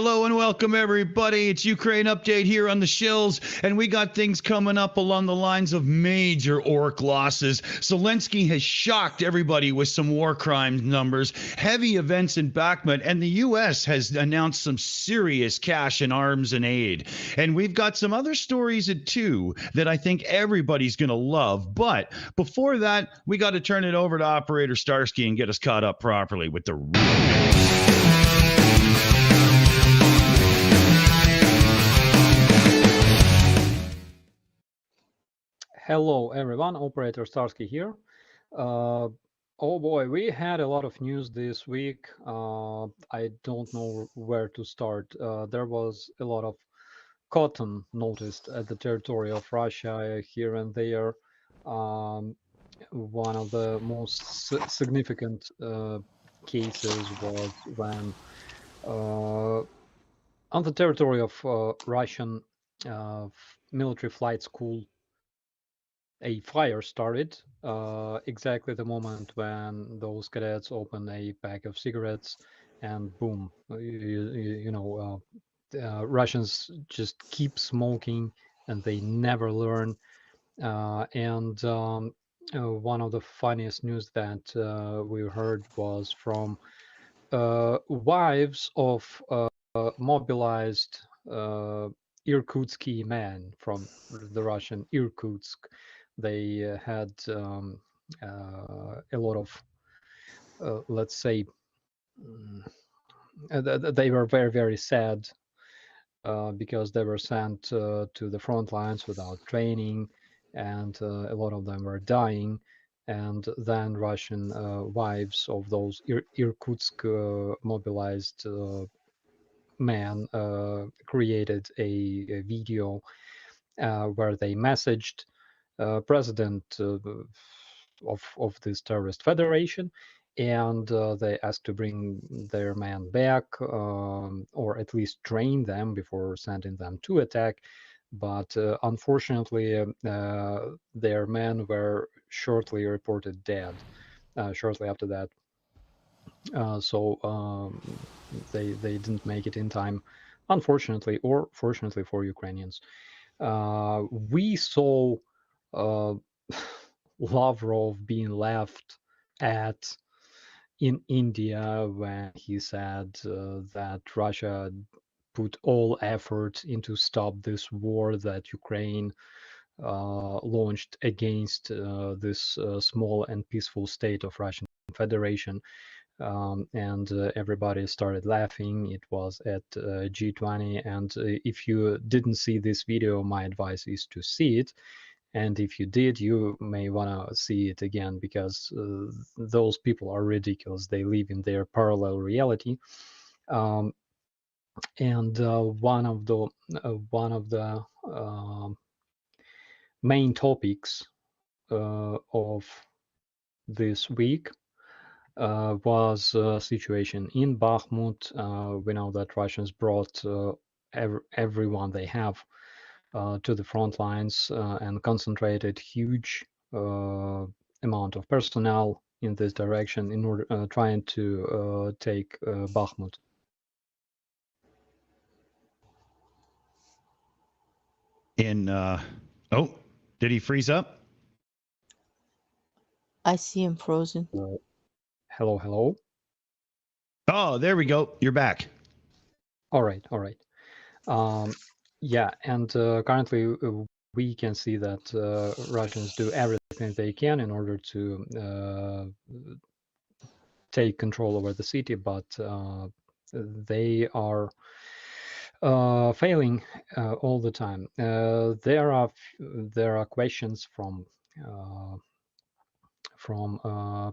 Hello and welcome, everybody. It's Ukraine Update here on the Shills, and we got things coming up along the lines of major orc losses. Zelensky has shocked everybody with some war crime numbers, heavy events in Bakhmut, and the U.S. has announced some serious cash in arms and aid. And we've got some other stories too that I think everybody's going to love. But before that, we got to turn it over to Operator Starsky and get us caught up properly with the real news. Hello everyone, Operator Starsky here. Oh boy, we had a lot of news this week. I don't know where to start. There was a lot of cotton noticed at the territory of Russia here and there. One of the most significant cases was when on the territory of Russian military flight school, a fire started exactly the moment when those cadets opened a pack of cigarettes, and boom, Russians just keep smoking and they never learn. And one of the funniest news that we heard was from wives of mobilized Irkutsky men from the Russian Irkutsk. They had a lot of, let's say, they were very, very sad because they were sent to the front lines without training, and a lot of them were dying. And then Russian wives of those Irkutsk mobilized men created a video where they messaged president of this terrorist federation, and they asked to bring their men back, or at least train them before sending them to attack. But unfortunately, their men were shortly reported dead shortly after that. So they didn't make it in time, unfortunately, or fortunately for Ukrainians. We saw Lavrov being laughed at in India when he said that Russia put all effort into stop this war that Ukraine launched against this small and peaceful state of Russian Federation. And everybody started laughing. It was at G20, and if you didn't see this video, my advice is to see it. And if you did, you may want to see it again, because those people are ridiculous. They live in their parallel reality. And one of the main topics of this week was situation in Bakhmut. We know that Russians brought everyone they have to the front lines and concentrated huge amount of personnel in this direction in order trying to take Bakhmut. Oh, did he freeze up? I see him frozen. Hello, hello. Oh, there we go. You're back. All right. Yeah, and currently we can see that Russians do everything they can in order to take control over the city, but they are failing all the time. There are questions from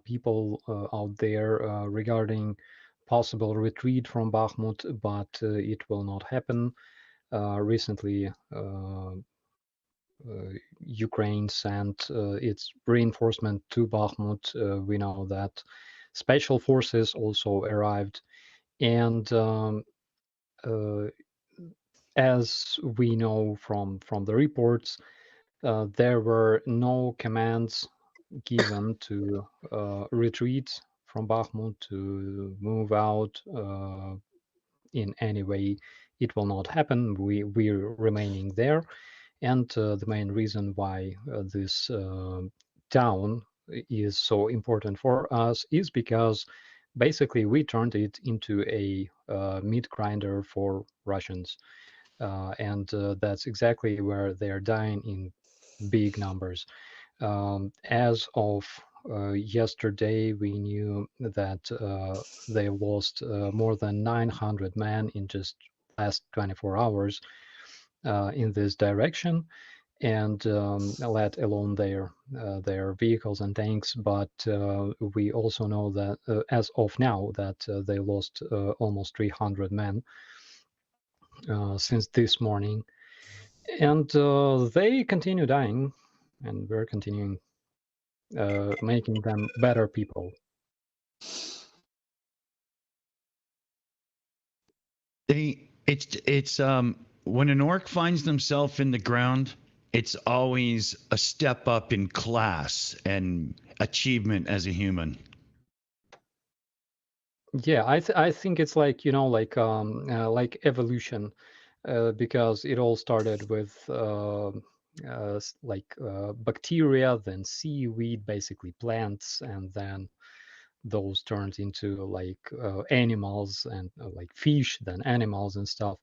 people out there regarding possible retreat from Bakhmut, but it will not happen. Recently, Ukraine sent its reinforcement to Bakhmut. We know that special forces also arrived, and as we know from the reports, there were no commands given to retreat from Bakhmut, to move out in any way. It will not happen. We're remaining there. And the main reason why this town is so important for us is because basically we turned it into a meat grinder for Russians. And that's exactly where they are dying in big numbers. As of yesterday, we knew that they lost more than 900 men in just last 24 hours in this direction, and let alone their vehicles and tanks. But we also know that as of now that they lost almost 300 men since this morning, and they continue dying, and we're continuing making them better people. It's when an orc finds themselves in the ground, it's always a step up in class and achievement as a human. Yeah, I think it's like, you know, like evolution, because it all started with bacteria, then seaweed, basically plants, and then those turned into like animals, and like fish, then animals and stuff.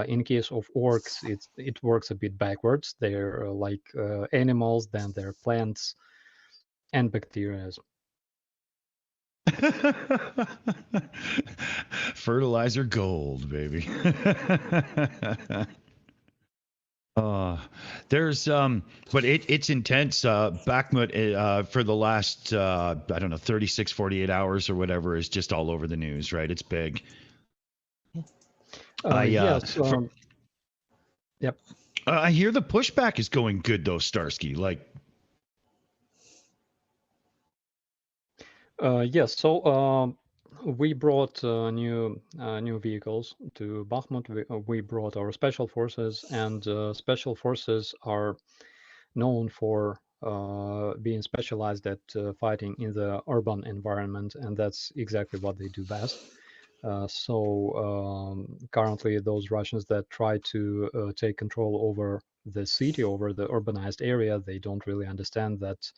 In case of orcs, it works a bit backwards. They're like animals, then they're plants and bacteria. Fertilizer gold, baby. There's but it's intense. Bakhmut for the last I don't know 36, 48 hours or whatever is just all over the news, right? It's big. Yes. Yep. I hear the pushback is going good though, Starsky. Like. Yes. So we brought new vehicles to Bakhmut. We brought our special forces, and special forces are known for being specialized at fighting in the urban environment, and that's exactly what they do best. So currently, those Russians that try to take control over the city, over the urbanized area, they don't really understand that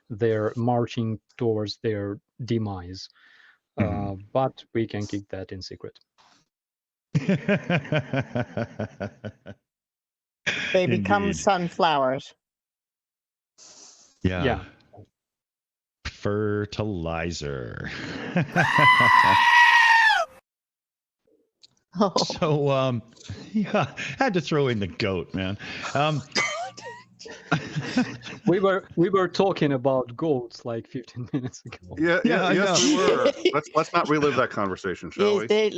they're marching towards their demise. But we can keep that in secret. They become sunflowers. Yeah. Fertilizer. So yeah, had to throw in the goat, man. We were talking about goats like 15 minutes ago. Yes, we were. Let's not relive that conversation, shall we? Wait.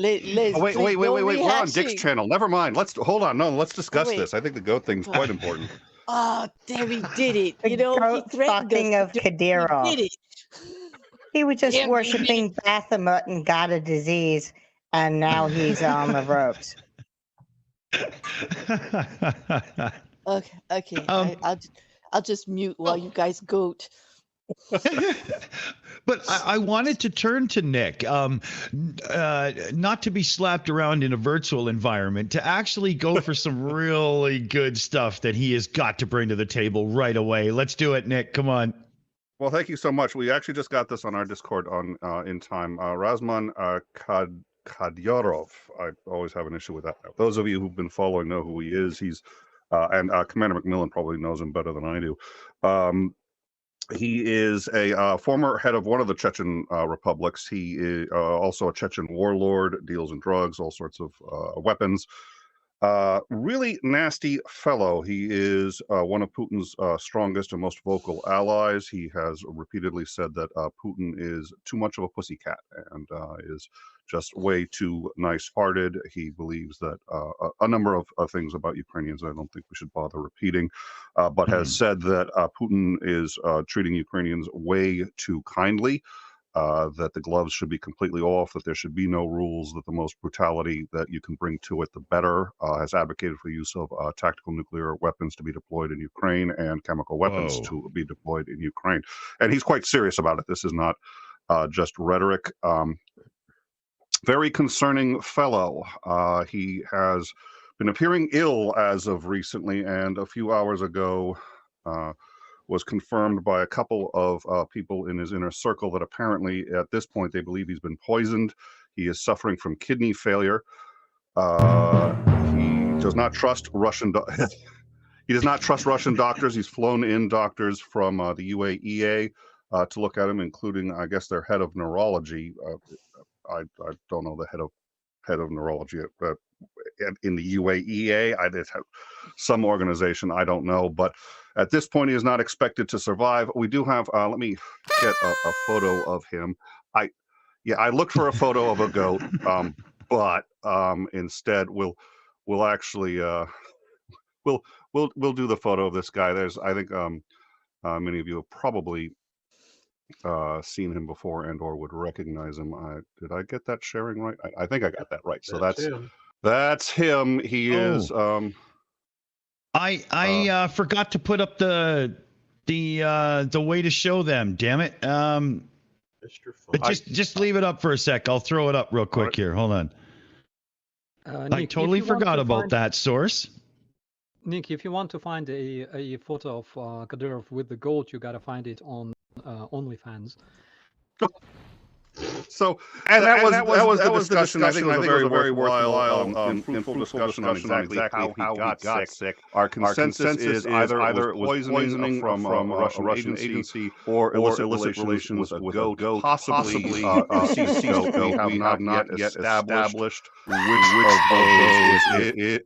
We're on Dick's channel. Never mind. Hold on. No, let's discuss this. I think the goat thing's quite important. Oh, there he did it. The goat fucking of Kadyrov. He did it. He was just worshiping Baphomet and got a disease, and now he's on the ropes. Okay. I'll just mute while you guys goat. But I wanted to turn to Nick, not to be slapped around in a virtual environment, to actually go for some really good stuff that he has got to bring to the table right away. Let's do it, Nick. Come on. Well, thank you so much. We actually just got this on our Discord in time. Razman Kadyrov. I always have an issue with that. Those of you who've been following know who he is. He's and Commander McMillan probably knows him better than I do. He is a former head of one of the Chechen republics. He is also a Chechen warlord, deals in drugs, all sorts of weapons. Really nasty fellow. He is one of Putin's strongest and most vocal allies. He has repeatedly said that Putin is too much of a pussycat and is just way too nice-hearted. He believes that a number of things about Ukrainians I don't think we should bother repeating, but has said that Putin is treating Ukrainians way too kindly. That the gloves should be completely off, that there should be no rules, that the most brutality that you can bring to it, the better. Has advocated for use of tactical nuclear weapons to be deployed in Ukraine and chemical weapons to be deployed in Ukraine. And he's quite serious about it. This is not just rhetoric. very concerning fellow. He has been appearing ill as of recently, and a few hours ago was confirmed by a couple of people in his inner circle that apparently at this point they believe he's been poisoned. He is suffering from kidney failure. He does not trust Russian he does not trust Russian doctors. He's flown in doctors from the UAEA to look at him, including, I guess, their head of neurology. I don't know the head of neurology in the UAEA. I just have some organization, I don't know, but at this point he is not expected to survive. We do have let me get a photo of him. I looked for a photo of a goat, but instead we'll actually we'll do the photo of this guy. There's, I think many of you have probably seen him before and or would recognize him. Did I get that sharing right? I think I got that right. So that's him. He is I forgot to put up the way to show them, damn it. But just leave it up for a sec. I'll throw it up real quick here. Hold on. Nick, I totally forgot about that source. Nick, if you want to find a photo of Kadyrov with the goat, you gotta find it on OnlyFans. So that was the discussion. I think it was a very worthwhile and fruitful discussion on exactly how he got sick. Our consensus is either it was poisoning from a Russian agency or illicit relations with a goat, possibly deceased goat. We have not yet established which of those is it.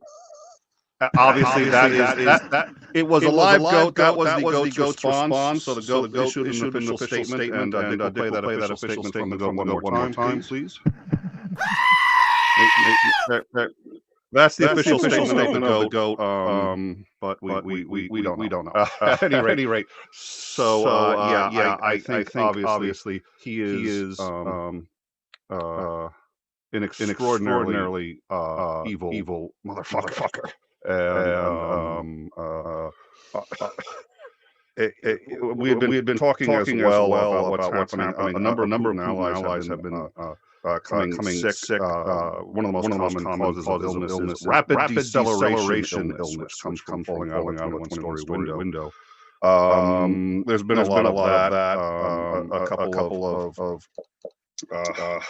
Obviously, that it was a live goat. That was the goat's response. So the goat issued an official statement, and Dick will play that official statement from the goat one more time, please. That's the official statement of the goat. But we don't know. At any rate, so I think obviously he is an extraordinarily evil motherfucker. We had been talking as well about what's happening. A number of allies have been coming sick. One of the most common causes of illness is rapid deceleration illness, comes from falling out of a 21-story window. There's been a lot of that. A couple of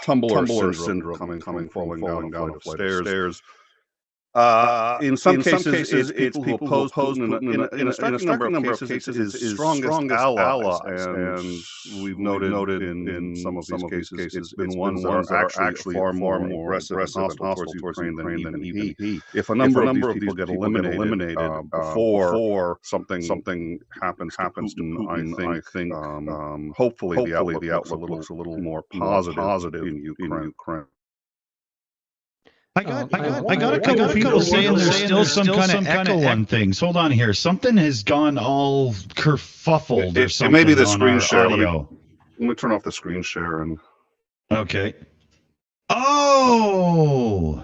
tumbler syndrome coming falling down a flight of stairs. In some cases, it's people who oppose Putin. In a striking number of cases, his strongest allies, and we've noted in some of these cases, it's been ones that are actually far more aggressive and hostile towards Ukraine than even he. If a number of these people get eliminated before something happens to Putin, I think hopefully the outlook looks a little more positive in Ukraine. I got a couple people saying there's still some kind of echo on things. Hold on here. Something has gone all kerfuffled or something. Maybe the screen share. Let me turn off the screen share and. Okay. Oh.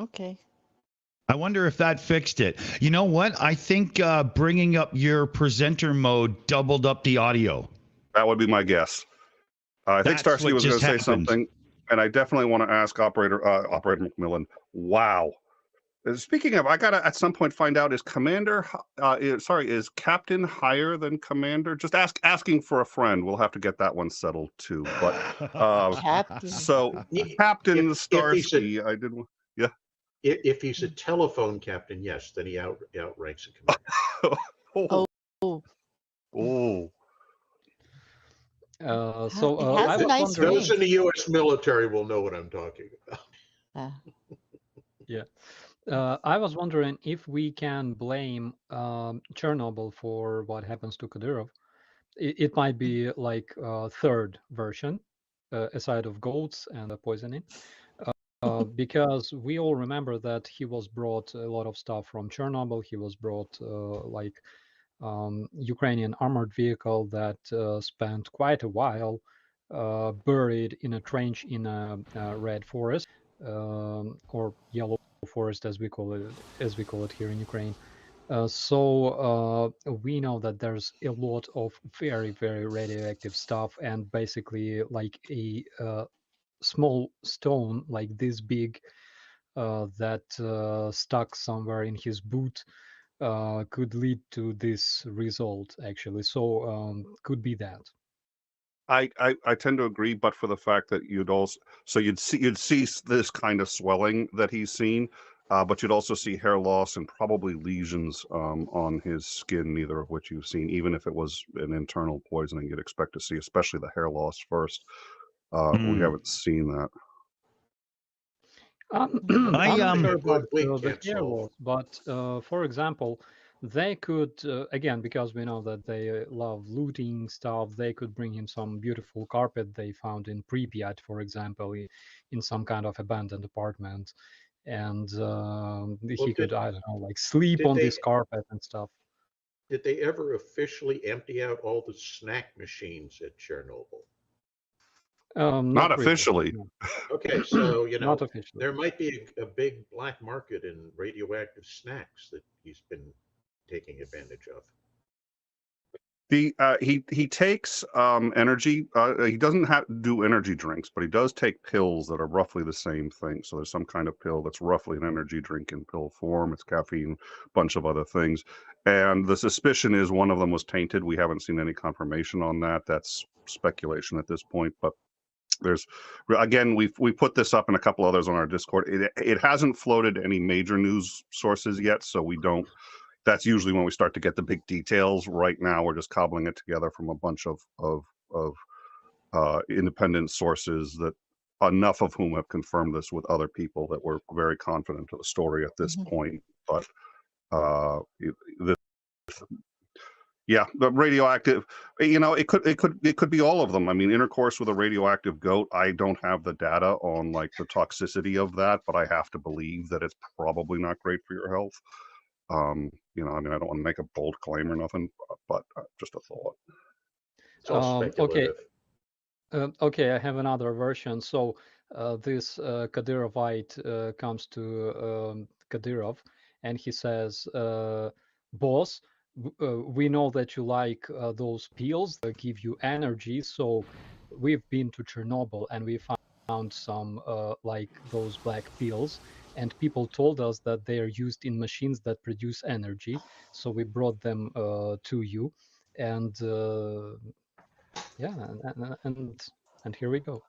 Okay. I wonder if that fixed it. You know what? I think bringing up your presenter mode doubled up the audio. That would be my guess. I think Starsky was going to say something. And I definitely want to ask Operator McMillan. Wow. Speaking of, I gotta at some point find out, is Captain higher than Commander? Just asking for a friend. We'll have to get that one settled too. But Captain. So Captain Starsky, yeah. If he's a telephone captain, yes, then he outranks a commander. Oh. I was wondering. Those in the U.S. military will know what I'm talking about. Yeah, I was wondering if we can blame Chernobyl for what happens to Kadyrov. It might be like a third version, aside of goats and poisoning, because we all remember that he was brought a lot of stuff from Chernobyl. He was brought Ukrainian armored vehicle that spent quite a while buried in a trench in a red forest or yellow forest, as we call it here in Ukraine. So we know that there's a lot of very, very radioactive stuff, and basically like a small stone like this big that stuck somewhere in his boot could lead to this result, actually. So could be that. I tend to agree, but for the fact that you'd see this kind of swelling that he's seen, but you'd also see hair loss and probably lesions on his skin, neither of which you've seen. Even if it was an internal poisoning, you'd expect to see, especially the hair loss first. We haven't seen that. I'm not sure about Wait, the can't hair solve. loss, but for example, they could, again, because we know that they love looting stuff, they could bring him some beautiful carpet they found in Pripyat, for example, in some kind of abandoned apartment. And he could, I don't know, like sleep did on they- this carpet and stuff. Did they ever officially empty out all the snack machines at Chernobyl? Not really, officially. no. Okay, so Not officially. there might be a big black market in radioactive snacks that he's been taking advantage of. He takes energy. He doesn't do energy drinks, but he does take pills that are roughly the same thing. So there's some kind of pill that's roughly an energy drink in pill form. It's caffeine, bunch of other things, and the suspicion is one of them was tainted. We haven't seen any confirmation on that. That's speculation at this point, but there's, again, we put this up and a couple others on our Discord. It hasn't floated any major news sources yet, so we don't. That's usually when we start to get the big details. Right now, we're just cobbling it together from a bunch of independent sources, that enough of whom have confirmed this with other people that we're very confident of the story at this point. But yeah, the radioactive, it could be all of them. I mean, intercourse with a radioactive goat, I don't have the data on like the toxicity of that, but I have to believe that it's probably not great for your health. I mean, I don't want to make a bold claim or nothing, but just a thought. It's all Okay. speculative. Okay, I have another version. So this Kadyrovite comes to Kadyrov, and he says, "Boss, we know that you like those pills that give you energy. So we've been to Chernobyl and we found some like those black pills. And people told us that they are used in machines that produce energy. So we brought them to you, and yeah, and here we go."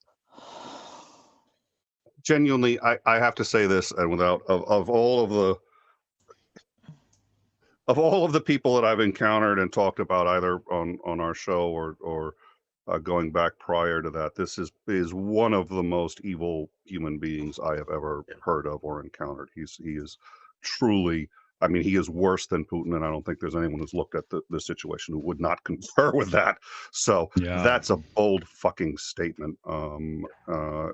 Genuinely, I have to say this, and without of all of the people that I've encountered and talked about either on our show or going back prior to that, this is one of the most evil human beings I have ever heard of or encountered. He is truly, I mean, he is worse than Putin, and I don't think there's anyone who's looked at the situation who would not concur with that. So that's a bold fucking statement. I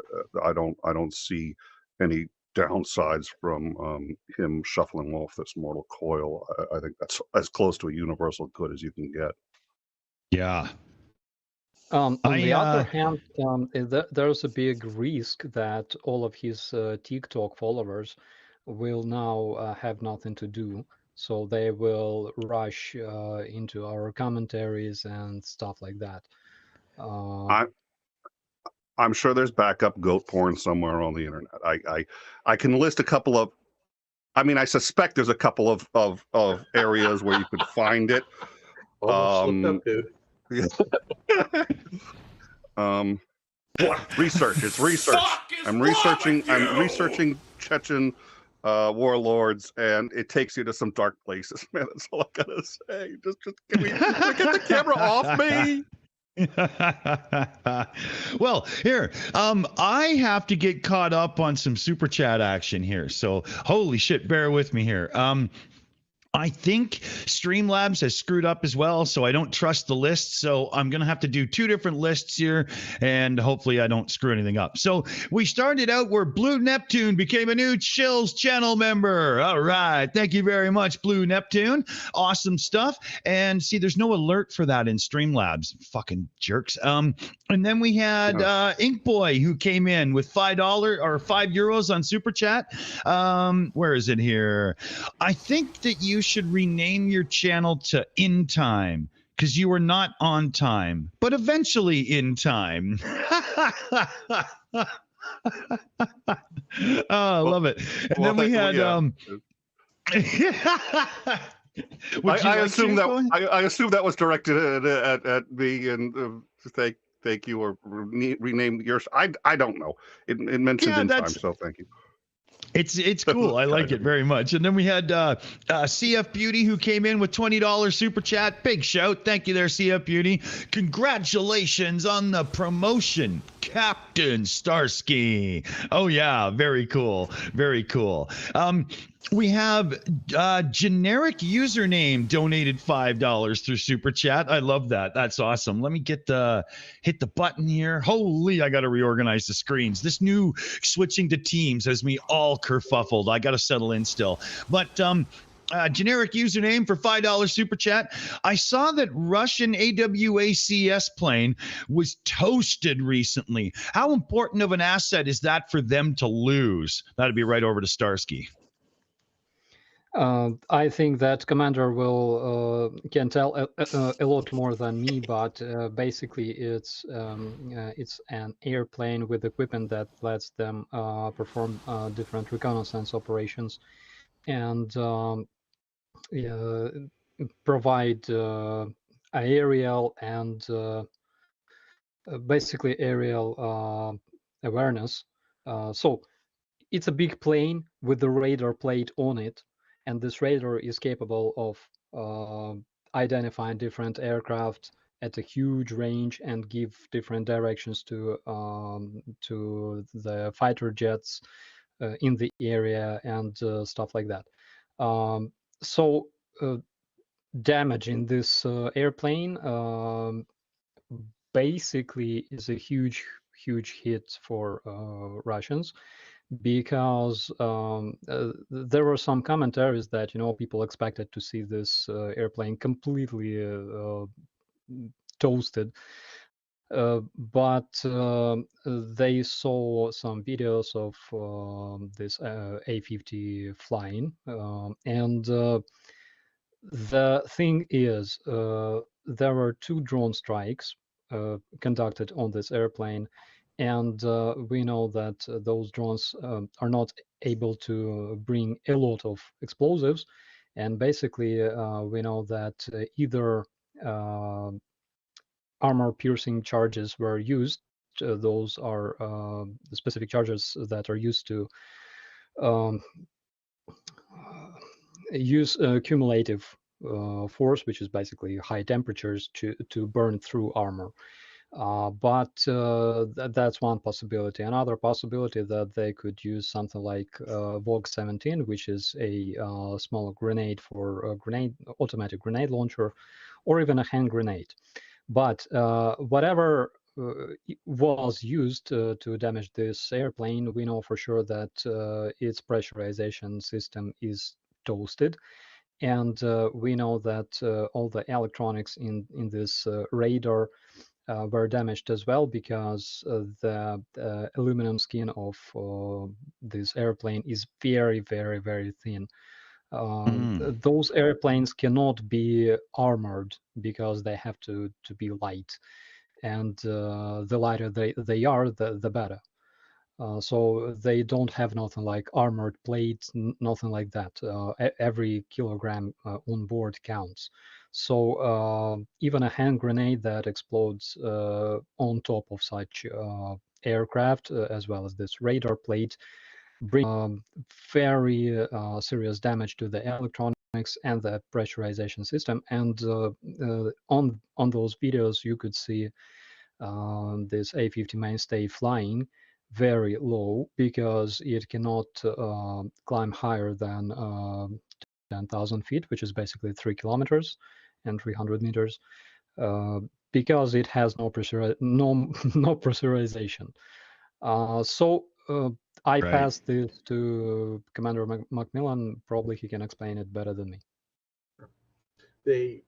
don't see any downsides from him shuffling off this mortal coil. I think that's as close to a universal good as you can get. Yeah. On the other hand, there's a big risk that all of his TikTok followers will now have nothing to do. So they will rush into our commentaries and stuff like that. I'm sure there's backup goat porn somewhere on the internet. I can list a couple of, I mean, I suspect there's a couple of areas where you could find it. Almost slipped up, dude. Research. It's research. I'm researching Chechen warlords, and it takes you to some dark places, man. That's all I gotta say. Just can we get the camera off me? Well, here, I have to get caught up on some super chat action here. So holy shit, bear with me here. I think Streamlabs has screwed up as well, so I don't trust the list. So I'm going to have to do two different lists here, and hopefully I don't screw anything up. So we started out where Blue Neptune became a new Shills channel member. All right. Thank you very much, Blue Neptune. Awesome stuff. And see, there's no alert for that in Streamlabs. Fucking jerks. And then we had Ink Boy, who came in with $5 or €5 on Super Chat. Where is it here? I think that you should rename your channel to In Time, because you are not on time, but eventually in time. Oh, I love it. And then we had I assume that was directed at me, and thank you, or rename yours. I don't know. It mentioned in time, so thank you. It's cool. I like it very much. And then we had CF Beauty, who came in with $20 super chat. Big shout. Thank you there, CF Beauty. Congratulations on the promotion, Captain Starsky. Oh, yeah. Very cool. Very cool. We have generic username donated $5 through super chat. I love that. That's awesome. Let me hit the button here. Holy, I got to reorganize the screens. This new switching to Teams has me all kerfuffled. I got to settle in still. But generic username for $5 super chat. I saw that Russian AWACS plane was toasted recently. How important of an asset is that for them to lose? That'd be right over to Starsky. I think that Commander will can tell a lot more than me, but basically it's an airplane with equipment that lets them perform different reconnaissance operations and provide aerial and basically aerial awareness. So it's a big plane with the radar plate on it. And this radar is capable of identifying different aircraft at a huge range and give different directions to the fighter jets in the area and stuff like that. So damage in this airplane basically is a huge hit for Russians. Because there were some commentaries that people expected to see this airplane completely toasted, but they saw some videos of this A-50 flying, and the thing is, there were 2 drone strikes conducted on this airplane. And we know that those drones are not able to bring a lot of explosives. And basically, we know that either armor-piercing charges were used. Those are the specific charges that are used to use cumulative force, which is basically high temperatures to burn through armor. But that's one possibility. Another possibility that they could use something like VOG-17, which is a small grenade for automatic grenade launcher, or even a hand grenade. But whatever was used to damage this airplane, we know for sure that its pressurization system is toasted. And we know that all the electronics in this radar were damaged as well, because the aluminum skin of this airplane is very, very, very thin. Those airplanes cannot be armored because they have to be light, and the lighter they are, the better. So they don't have nothing like armored plates, nothing like that. Every kilogram on board counts. So even a hand grenade that explodes on top of such aircraft, as well as this radar plate, bring very serious damage to the electronics and the pressurization system. And on those videos, you could see this A-50 mainstay flying very low, because it cannot climb higher than 10,000 feet, which is basically 3 kilometers and 300 meters, because it has no pressurization. So I pass this to Commander Macmillan. Probably he can explain it better than me. The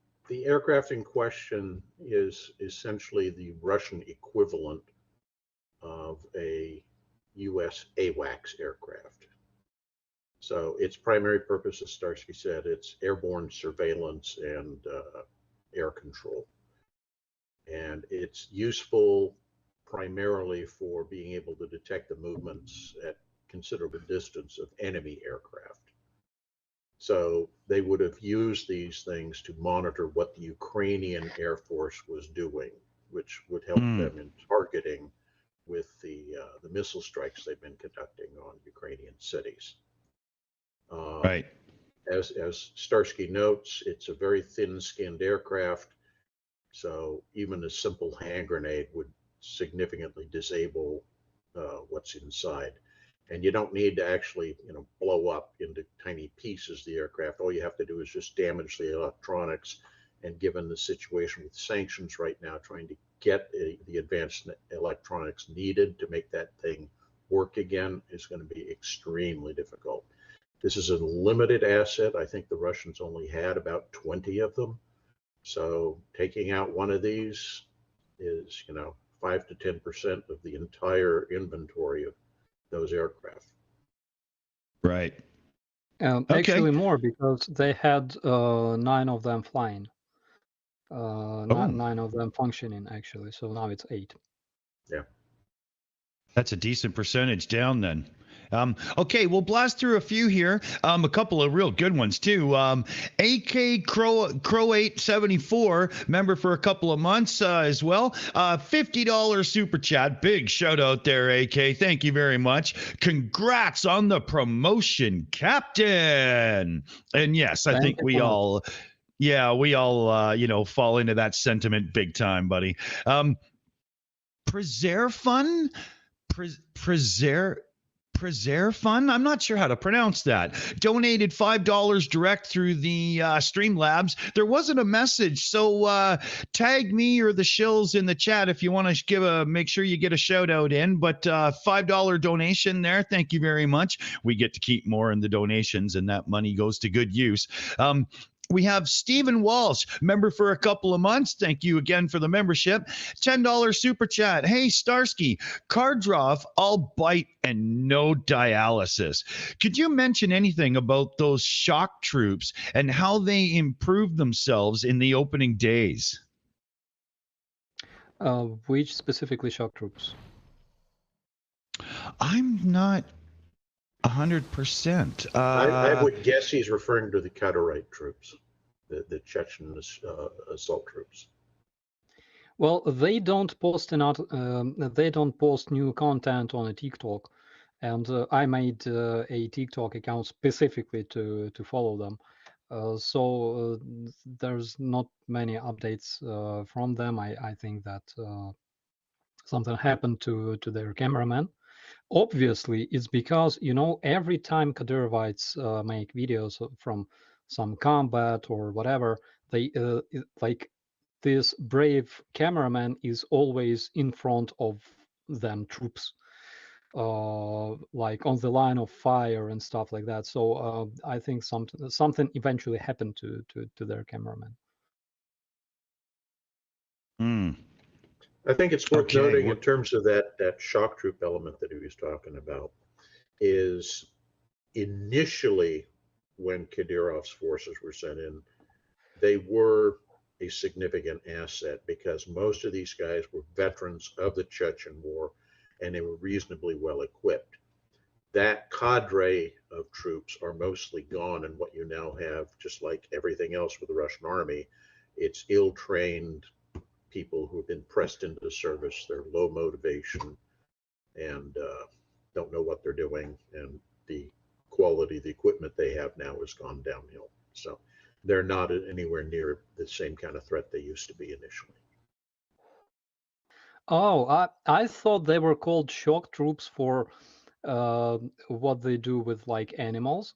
aircraft in question is essentially the Russian equivalent of a U.S. AWACS aircraft. So its primary purpose, as Starsky said, it's airborne surveillance and air control. And it's useful primarily for being able to detect the movements at considerable distance of enemy aircraft. So they would have used these things to monitor what the Ukrainian Air Force was doing, which would help them in targeting with the missile strikes they've been conducting on Ukrainian cities. Right. As Starsky notes, it's a very thin-skinned aircraft, so even a simple hand grenade would significantly disable what's inside. And you don't need to actually, blow up into tiny pieces the aircraft. All you have to do is just damage the electronics. And given the situation with sanctions right now, trying to get the advanced electronics needed to make that thing work again is going to be extremely difficult. This is a limited asset. I think the Russians only had about 20 of them. So taking out one of these is, 5 to 10% of the entire inventory of those aircraft. Right. Actually more, because they had 9 of them flying. 9 of them functioning, actually. So now it's 8. Yeah. That's a decent percentage down then. Okay, we'll blast through a few here. A couple of real good ones too. AK Crow 874, member for a couple of months as well. $50 super chat. Big shout out there, AK. Thank you very much. Congrats on the promotion, Captain. And yes, I think we all, fall into that sentiment big time, buddy. Preserve Fun. Preserve Fun? I'm not sure how to pronounce that. Donated $5 direct through the Streamlabs. There wasn't a message, so tag me or the Shills in the chat if you want to make sure you get a shout out in. But $5 donation there. Thank you very much. We get to keep more in the donations, and that money goes to good use. We have Stephen Walsh, member for a couple of months. Thank you again for the membership. $10 super chat. Hey, Starsky, cards off, all bite and no dialysis. Could you mention anything about those shock troops and how they improved themselves in the opening days? Which specifically shock troops? I'm not 100%. I would guess he's referring to the Kadyrite troops, the Chechen assault troops. Well, they don't post new content on a TikTok, and I made a TikTok account specifically to follow them. So there's not many updates from them. I think that something happened to their cameraman. Obviously, it's because, every time Kadyrovites make videos from some combat or whatever, they this brave cameraman is always in front of them troops, like on the line of fire and stuff like that. So I think something eventually happened to their cameraman. I think it's worth noting in terms of that shock troop element that he was talking about is initially when Kadyrov's forces were sent in, they were a significant asset because most of these guys were veterans of the Chechen War and they were reasonably well equipped. That cadre of troops are mostly gone, and what you now have, just like everything else with the Russian army, it's ill-trained people who have been pressed into service. They're low motivation and don't know what they're doing, and the quality of the equipment they have now has gone downhill. So they're not anywhere near the same kind of threat they used to be initially. Oh, I thought they were called shock troops for what they do with like animals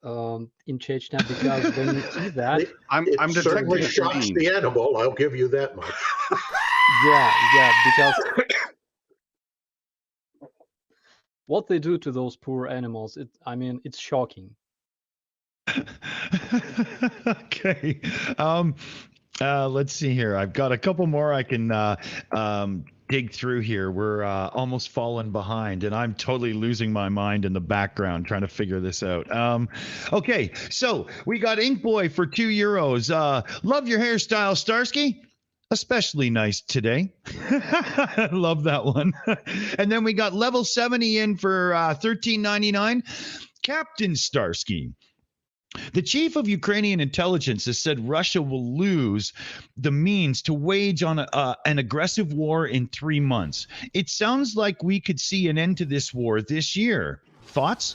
in Chechnya, because when you see that, I'm certainly shocks the animal. I'll give you that much. yeah, because what they do to those poor animals, it's shocking. Okay. Let's see here. I've got a couple more I can dig through here. We're almost falling behind, and I'm totally losing my mind in the background trying to figure this out. Okay, so we got Ink Boy for €2. Love your hairstyle, Starsky. Especially nice today. Love that one. And then we got level 70 in for $13.99. Captain Starsky. The chief of Ukrainian intelligence has said Russia will lose the means to wage on an aggressive war in 3 months. It sounds like we could see an end to this war this year. Thoughts?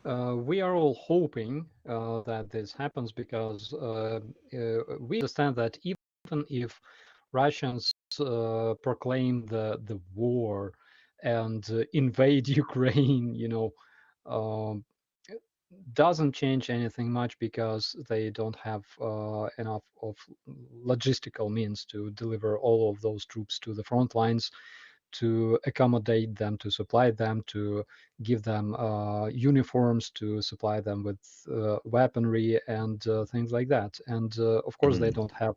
We are all hoping that this happens because we understand that even if Russians proclaim the war and invade Ukraine, doesn't change anything much because they don't have enough of logistical means to deliver all of those troops to the front lines, to accommodate them, to supply them, to give them uniforms, to supply them with weaponry and things like that. And of course, they don't have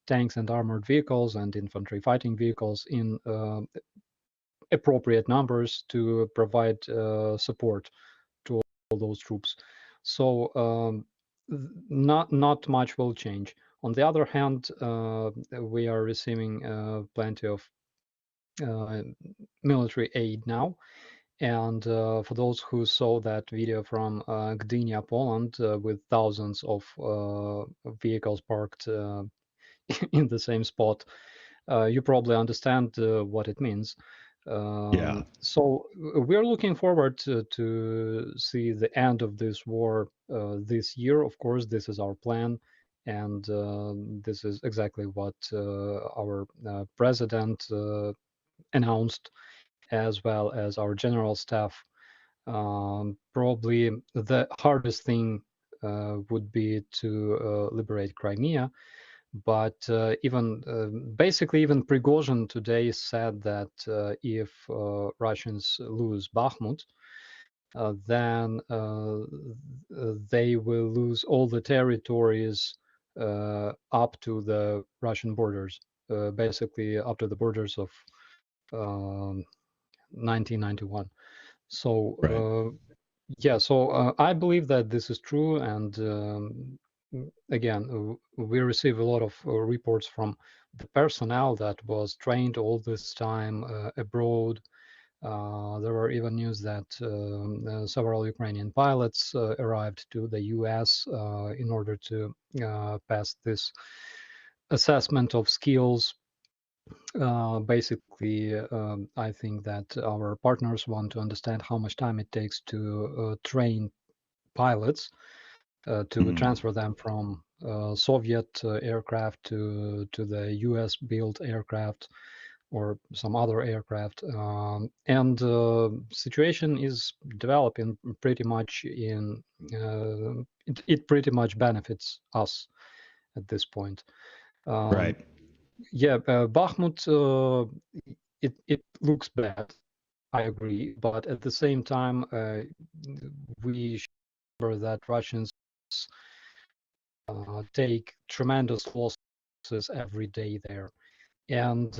tanks and armored vehicles and infantry fighting vehicles in appropriate numbers to provide support to all those troops. So not much will change. On the other hand, we are receiving plenty of military aid now. And for those who saw that video from Gdynia, Poland, with thousands of vehicles parked in the same spot, you probably understand what it means. Yeah. So we're looking forward to see the end of this war this year. Of course, this is our plan. And this is exactly what our president announced, as well as our general staff. Probably the hardest thing would be to liberate Crimea. But basically, even Prigozhin today said that if Russians lose Bakhmut, then they will lose all the territories up to the Russian borders, basically up to the borders of 1991. So yeah, so I believe that this is true. And again, we receive a lot of reports from the personnel that was trained all this time abroad. There were even news that several Ukrainian pilots arrived to the US in order to pass this assessment of skills. Basically, I think that our partners want to understand how much time it takes to train pilots, to transfer them from Soviet aircraft to the US built aircraft or some other aircraft. And situation is developing pretty much in, it pretty much benefits us at this point. Right. Yeah, Bakhmut, it looks bad, I agree, but at the same time, we should remember that Russians take tremendous losses every day there, and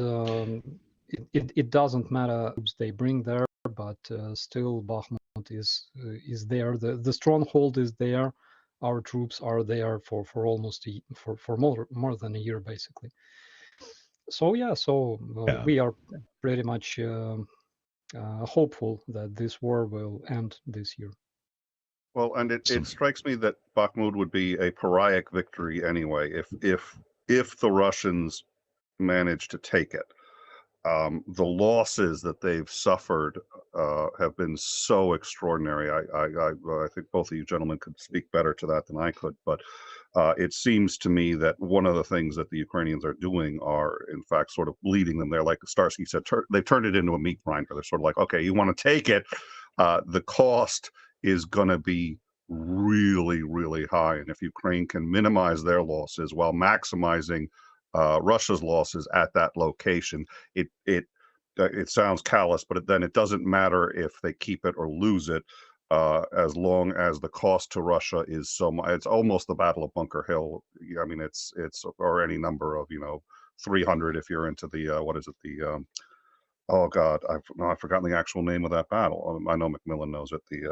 it doesn't matter who they bring there, but still Bakhmut is there. The stronghold is there. Our troops are there for almost for more than a year, basically. So yeah, we are pretty much hopeful that this war will end this year. Well, and it strikes me that Bakhmut would be a pariah victory anyway if the Russians manage to take it. The losses that they've suffered have been so extraordinary. I think both of you gentlemen could speak better to that than I could, but it seems to me that one of the things that the Ukrainians are doing are, in fact, sort of leading them there. Like Starsky said, they've turned it into a meat grinder. They're sort of like, okay, you want to take it. The cost is going to be really, really high. And if Ukraine can minimize their losses while maximizing Russia's losses at that location, it sounds callous, but then it doesn't matter if they keep it or lose it, as long as the cost to Russia is so much. It's almost the Battle of Bunker Hill. I mean, it's or any number of 300 if you're into the what is it, the oh God, I've forgotten the actual name of that battle. I know Macmillan knows it. The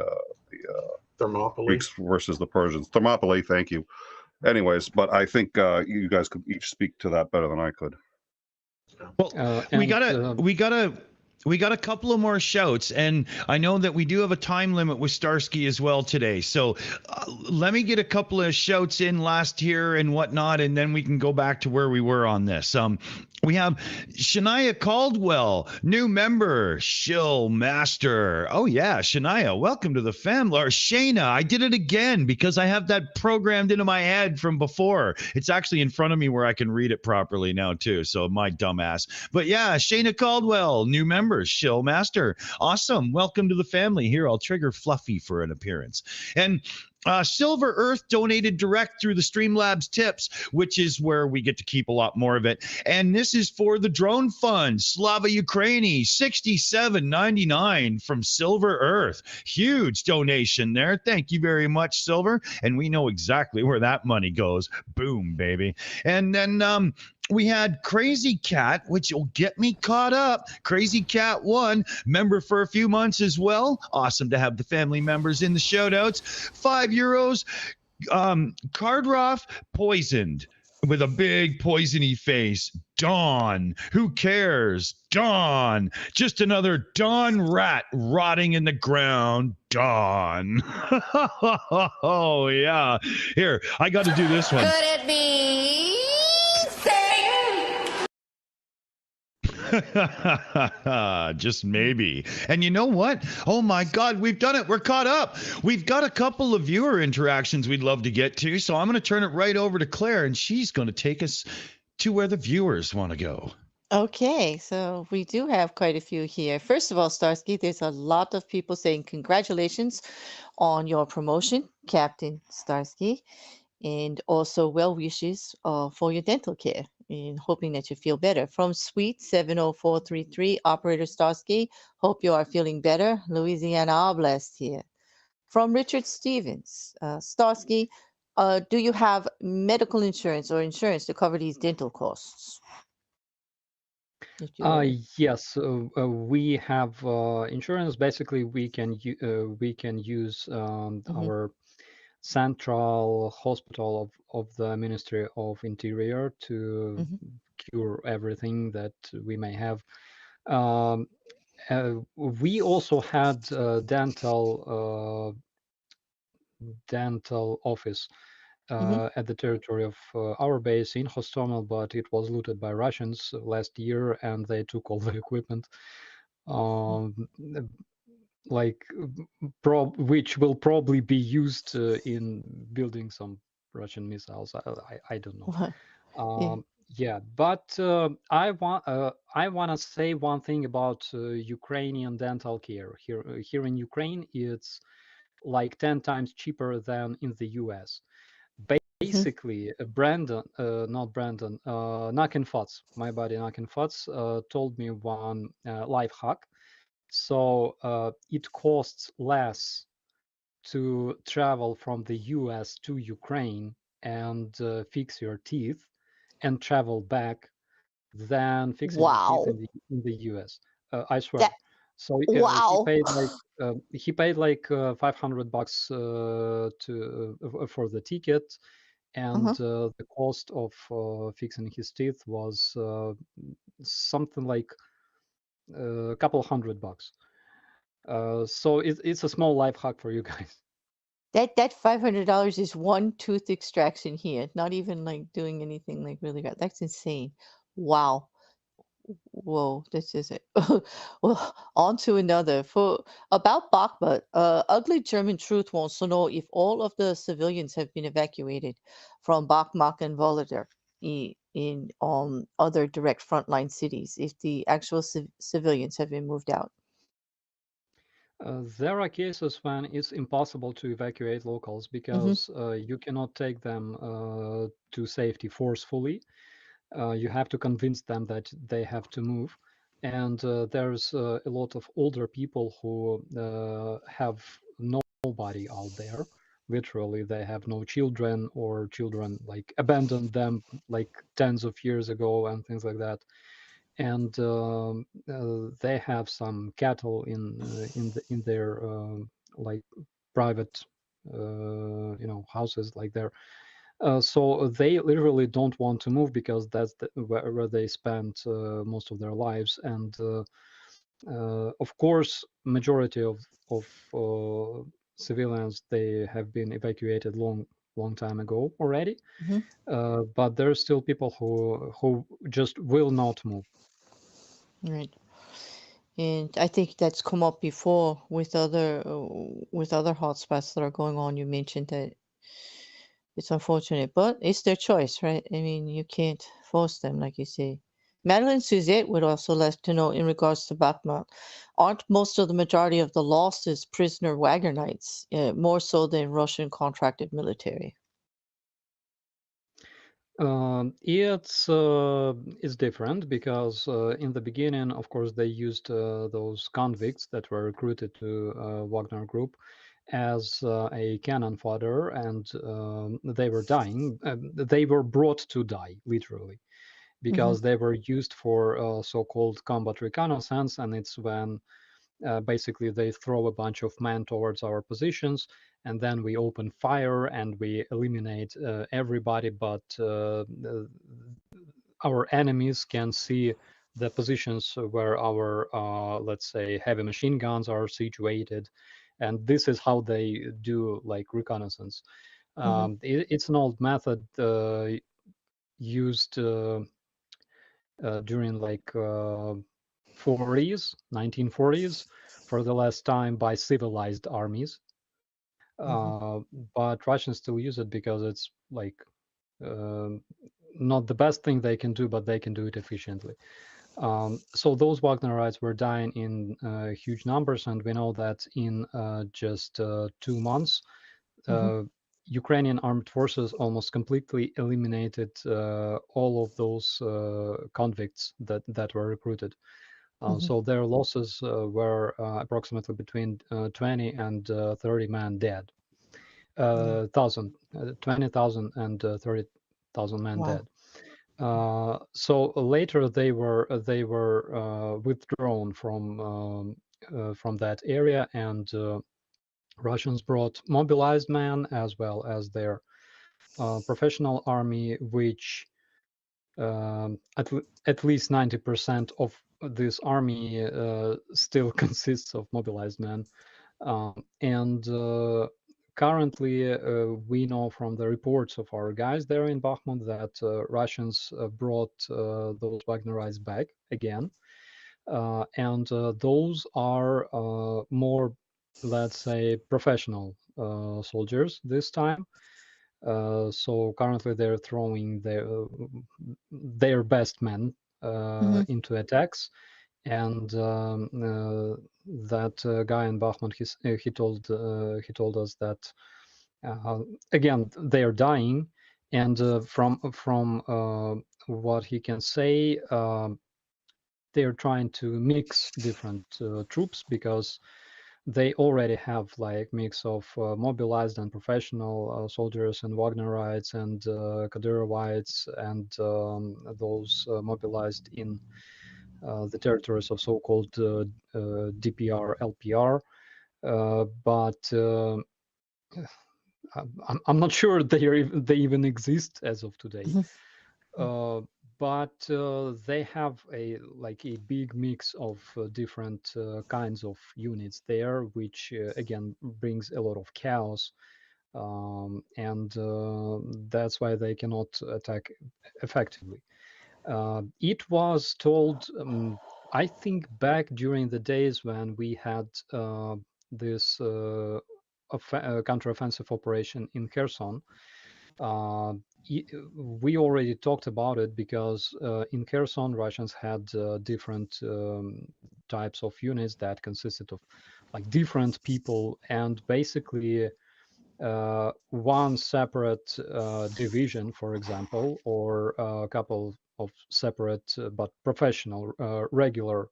Thermopylae Greeks versus the Persians. Thermopylae, thank you. Anyways, but I think you guys could each speak to that better than I could. Well, we got a couple of more shouts, and I know that we do have a time limit with Starsky as well today. So let me get a couple of shouts in last here and whatnot, and then we can go back to where we were on this. We have Shania Caldwell, new member, Shill Master. Oh yeah, Shania, welcome to the family. Or Shayna, I did it again because I have that programmed into my head from before. It's actually in front of me where I can read it properly now too. So my dumbass. But yeah, Shayna Caldwell, new member, Shill Master. Awesome. Welcome to the family. Here, I'll trigger Fluffy for an appearance. And Silver Earth donated direct through the Streamlabs tips, which is where we get to keep a lot more of it. And this is for the drone fund. Slava Ukraini, $67.99 from Silver Earth. Huge donation there. Thank you very much, Silver. And we know exactly where that money goes. Boom, baby. And then we had Crazy Cat, which will get me caught up. Crazy Cat 1, member for a few months as well. Awesome to have the family members in the shout-outs. €5. Cardroff, poisoned with a big poisony face. Dawn, who cares? Dawn, just another Dawn rat rotting in the ground. Dawn. Oh, yeah. Here, I got to do this one. Could it be? Just maybe. And you know what? Oh my God, we've done it. We're caught up. We've got a couple of viewer interactions we'd love to get to. So I'm going to turn it right over to Claire, and she's going to take us to where the viewers want to go. Okay, so we do have quite a few here. First of all, Starsky, there's a lot of people saying congratulations on your promotion, Captain Starsky, and also well wishes for your dental care and hoping that you feel better. From Sweet 70433, Operator Starsky, hope you are feeling better. Louisiana Oblast here. From Richard Stevens, Starsky, do you have medical insurance or insurance to cover these dental costs? Yes, we have insurance. Basically, we can use our central hospital of the Ministry of Interior to cure everything that we may have. We also had dental office at the territory of our base in Hostomel, but it was looted by Russians last year, and they took all the equipment. Which will probably be used in building some Russian missiles. I don't know. Yeah, but I want to say one thing about Ukrainian dental care. Here in Ukraine, it's like 10 times cheaper than in the US. Basically, Knock and Futz, my buddy Knock and Futz, told me one life hack. So it costs less to travel from the US to Ukraine and fix your teeth and travel back than fixing your teeth in the US. I swear. So he paid like $500 for the ticket, and the cost of fixing his teeth was something like a couple $100. So it's a small life hack for you guys. That $500 is one tooth extraction here, not even like doing anything like really good. That's insane. Wow. Whoa, this is it. Well, on to another. About Bakhmut, Ugly German Truth wants to know if all of the civilians have been evacuated from Bakhmut and Volodar in other direct frontline cities, if the actual civilians have been moved out. There are cases when it's impossible to evacuate locals because you cannot take them to safety forcefully. You have to convince them that they have to move. And there's a lot of older people who have nobody out there. Literally, they have no children, or children like abandoned them like tens of years ago and things like that. And they have some cattle in their like private houses, like So they literally don't want to move because that's where they spent most of their lives. And of course, majority of civilians, they have been evacuated long time ago already. Mhm. But there are still people who just will not move. Right. And I think that's come up before with other hotspots that are going on. You mentioned that it's unfortunate, but it's their choice, right? I mean, you can't force them, like you say. Madeline Suzette would also like to know in regards to Bakhmut, aren't most of the majority of the losses prisoner Wagnerites, more so than Russian contracted military? It's different because in the beginning, of course, they used those convicts that were recruited to Wagner Group as a cannon fodder, and they were dying. They were brought to die, literally, because they were used for so-called combat reconnaissance, and it's when basically they throw a bunch of men towards our positions, and then we open fire and we eliminate everybody, but our enemies can see the positions where our let's say heavy machine guns are situated, and this is how they do like reconnaissance. It's an old method used during like 1940s for the last time by civilized armies. But Russians still use it because it's like not the best thing they can do, but they can do it efficiently. So those Wagnerites were dying in huge numbers, and we know that in just 2 months, Ukrainian armed forces almost completely eliminated all of those convicts that were recruited. So their losses were approximately between 20 and 30 men dead. 20,000 and 30,000 men dead. So later they were withdrawn from that area, and Russians brought mobilized men as well as their professional army, which at least 90% of this army still consists of mobilized men. And currently, we know from the reports of our guys there in Bakhmut that Russians brought those Wagnerites back again. And those are more, let's say, professional soldiers this time. So currently they're throwing their best men into attacks, and that guy in Bakhmut, he told us that again they are dying, and from what he can say, they're trying to mix different troops because they already have like mix of mobilized and professional soldiers and Wagnerites and Kadyrovites and those mobilized in the territories of so-called DPR, LPR. But I'm not sure they even exist as of today. But they have a big mix of different kinds of units there, which again brings a lot of chaos, and that's why they cannot attack effectively. It was told, I think, back during the days when we had this counteroffensive operation in Kherson. We already talked about it because in Kherson, Russians had different types of units that consisted of like different people, and basically one separate division, for example, or a couple of separate but professional regular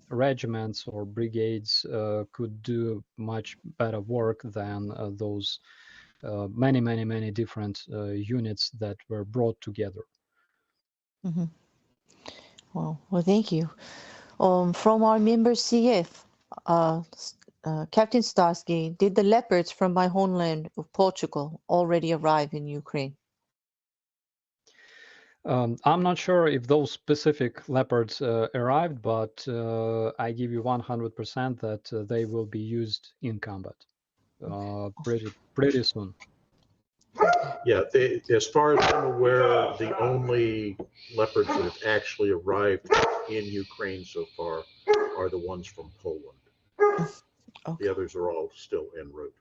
regiments or brigades could do much better work than those many different units that were brought together. Well, thank you. From our member CF, Captain Starsky, did the leopards from my homeland of Portugal already arrive in Ukraine? I'm not sure if those specific leopards arrived, but I give you 100% that they will be used in combat pretty soon. Yeah, as far as I'm aware, the only leopards that have actually arrived in Ukraine so far are the ones from Poland. Okay. The others are all still en route.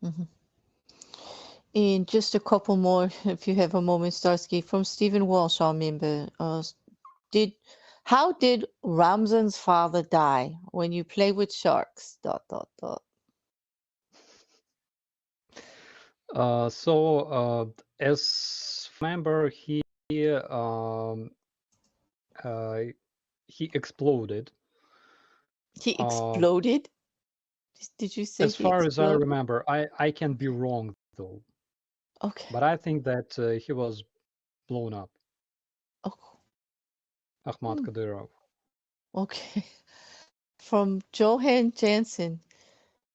Mm-hmm. And just a couple more, if you have a moment, Starsky, from Stephen Walsh, our member. How did Ramzan's father die? When you play with sharks, ... As member, he exploded. He exploded? Did you say as far as I remember? I can be wrong though. Okay. But I think that he was blown up. Oh. Ahmad Kadyrov. Okay. From Johan Jansen.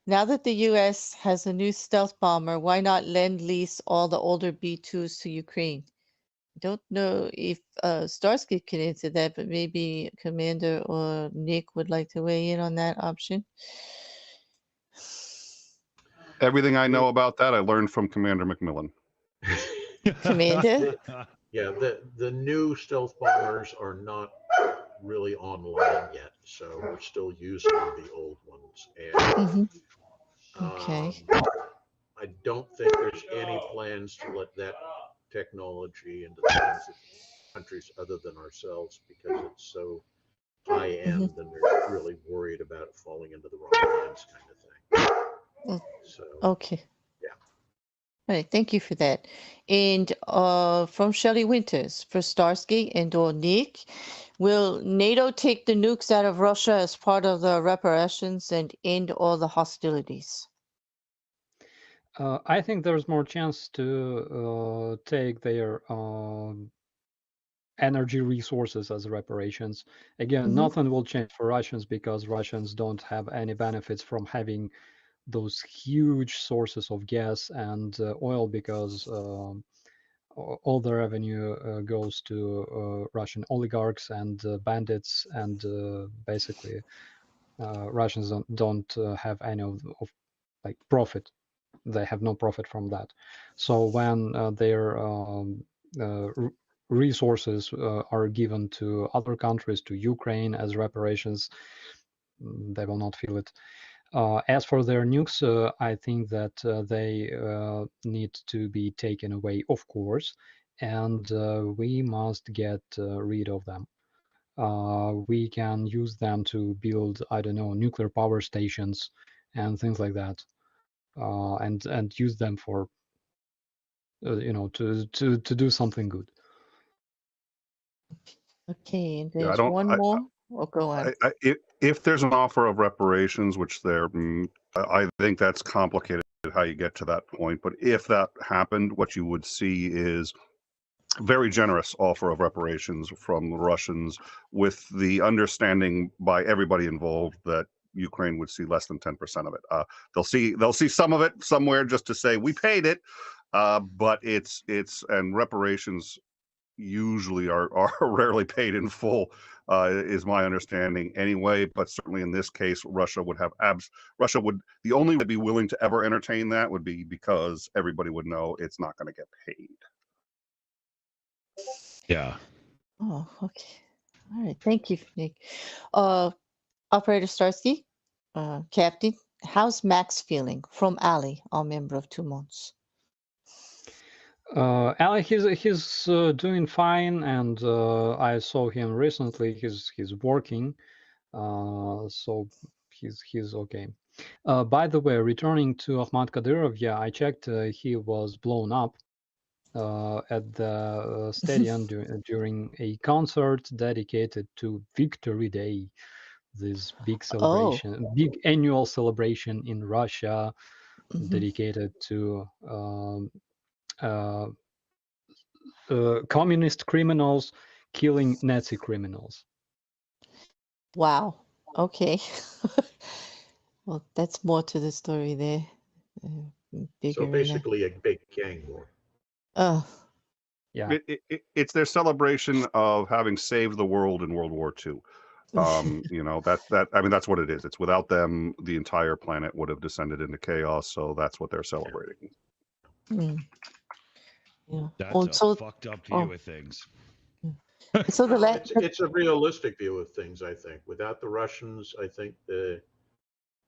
Now that the U.S. has a new stealth bomber, why not lend lease all the older B-2s to Ukraine? I don't know if Starsky can answer that, but maybe Commander or Nick would like to weigh in on that option. Everything I know about that, I learned from Commander McMillan. Commander? Yeah, the new stealth bombers are not really online yet, so we're still using the old ones. And Okay. I don't think there's any plans to let that technology into the hands of countries other than ourselves because it's so high end and they're really worried about it falling into the wrong hands kind of thing. So, okay. Yeah. All right, thank you for that. And from Shelley Winters, for Starsky and or Nick, will NATO take the nukes out of Russia as part of the reparations and end all the hostilities? I think there's more chance to take their energy resources as reparations. Again, nothing will change for Russians because Russians don't have any benefits from having those huge sources of gas and oil because all the revenue goes to Russian oligarchs and bandits, and basically Russians don't have any of like profit. They have no profit from that. So when their resources are given to other countries, to Ukraine as reparations, they will not feel it. As for their nukes, I think that they need to be taken away, of course, and we must get rid of them. We can use them to build, I don't know, nuclear power stations and things like that, and use them for, to do something good. Okay, and there's one more. Oh, go on. If there's an offer of reparations, which I think that's complicated how you get to that point. But if that happened, what you would see is a very generous offer of reparations from the Russians, with the understanding by everybody involved that Ukraine would see less than 10% of it. They'll see some of it somewhere just to say we paid it, but and reparations usually are rarely paid in full, is my understanding anyway. But certainly in this case, Russia would the only way to be willing to ever entertain that would be because everybody would know it's not going to get paid. Yeah. Oh, okay. All right. Thank you, Nick. Operator Starsky, Captain, how's Max feeling? From Ali, our member of 2 months. Ali, he's doing fine, and I saw him recently. He's working, so he's okay. By the way, returning to Ahmad Kadyrov, yeah, I checked. He was blown up at the stadium during a concert dedicated to Victory Day, this big celebration, big annual celebration in Russia, dedicated to communist criminals killing Nazi criminals. Wow. Okay. Well, that's more to the story there. Bigger. So basically a big gang war. Oh, Yeah. It's their celebration of having saved the world in World War II. You know, I mean, that's what it is. It's without them, the entire planet would have descended into chaos. So that's what they're celebrating. mm, yeah. That's Also, a fucked up view of things. so the Well, last. it's a realistic view of things, I think. Without the Russians, I think there